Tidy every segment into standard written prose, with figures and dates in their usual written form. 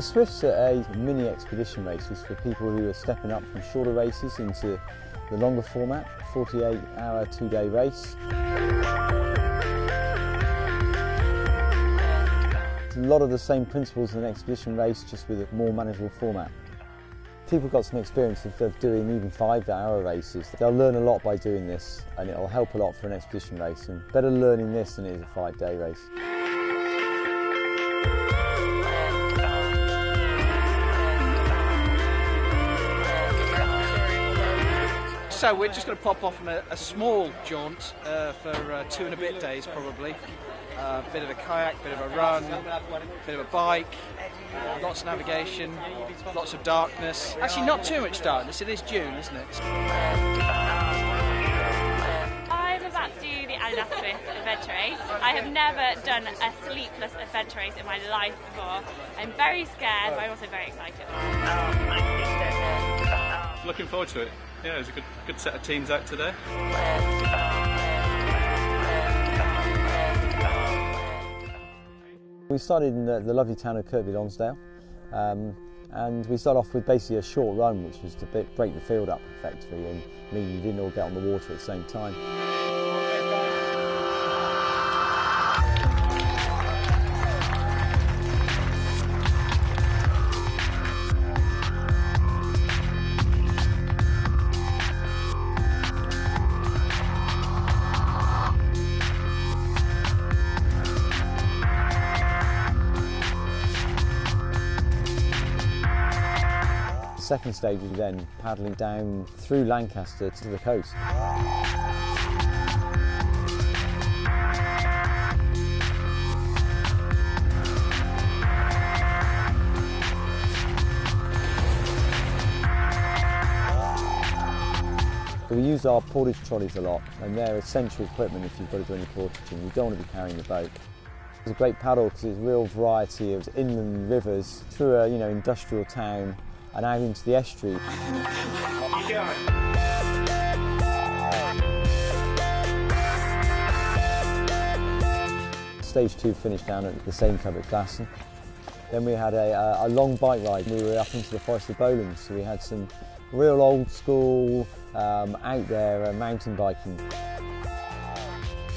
Swift's a mini expedition races for people who are stepping up from shorter races into the longer format, 48-hour, 2-day race. It's a lot of the same principles as an expedition race, just with a more manageable format. People got some experience of doing even 5-hour races. They'll learn a lot by doing this, and it'll help a lot for an expedition race, and better learning this than it is a 5-day race. So we're just going to pop off on a small jaunt for 2 and a bit days probably. Bit of a kayak, bit of a run, bit of a bike, lots of navigation, lots of darkness. Actually not too much darkness, it is June, isn't it? I'm about to do the adidas Swift adventure race. I have never done a sleepless adventure race in my life before. I'm very scared, but I'm also very excited. Looking forward to it. Yeah, there's a good set of teams out today. We started in the lovely town of Kirkby Lonsdale, and we started off with basically a short run, which was to break the field up effectively, and mean you didn't all get on the water at the same time. The second stage was then paddling down through Lancaster to the coast. So we used our portage trolleys a lot, and they're essential equipment if you've got to do any portaging. You don't want to be carrying the boat. It was a great paddle because there's a real variety of inland rivers through a industrial town and out into the estuary. Stage 2 finished down at the same club at Glasson. Then we had a long bike ride. We were up into the Forest of Bowland, so we had some real old school out there mountain biking.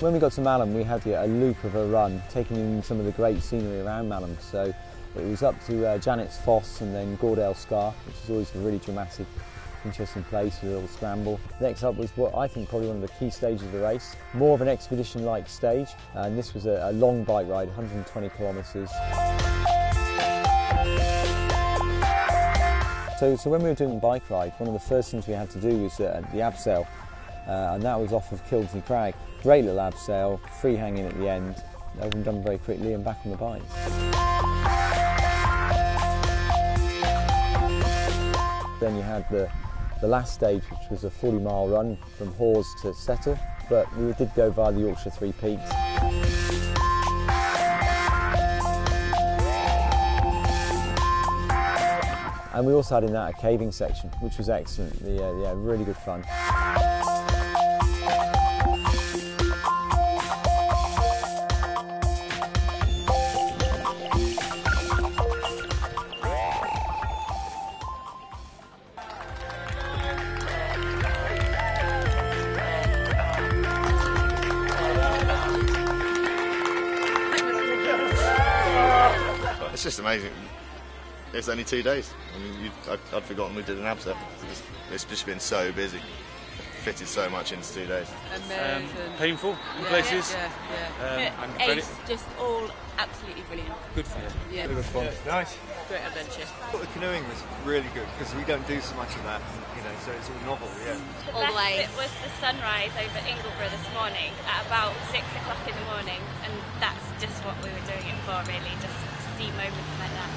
When we got to Malham, we had a loop of a run, taking in some of the great scenery around Malham. So it was up to Janet's Foss and then Gordale Scar, which is always a really dramatic, interesting place with a little scramble. Next up was what I think probably one of the key stages of the race, more of an expedition-like stage, and this was a long bike ride, 120 kilometres. So when we were doing the bike ride, one of the first things we had to do was the abseil, and that was off of Kilsney Crag. Great little abseil, free hanging at the end, over and done very quickly and back on the bikes. Then you had the last stage, which was a 40-mile run from Hawes to Settle, but we did go via the Yorkshire Three Peaks. And we also had in that a caving section, which was excellent. Yeah, really good fun. It's just amazing. It's only 2 days. I mean, I'd forgotten we did an abseil. It's just been so busy. Fitted so much into 2 days. Amazing. Painful in places. Ace, just all absolutely brilliant. Good fun. Yeah. It was fun. Nice. Great adventure. I thought the canoeing was really good because we don't do so much of that, so it's all novel, yeah. The best bit was the sunrise over Ingleborough this morning at about 6 o'clock in the morning, and that's just what we were doing it for, really, just to see moments like that.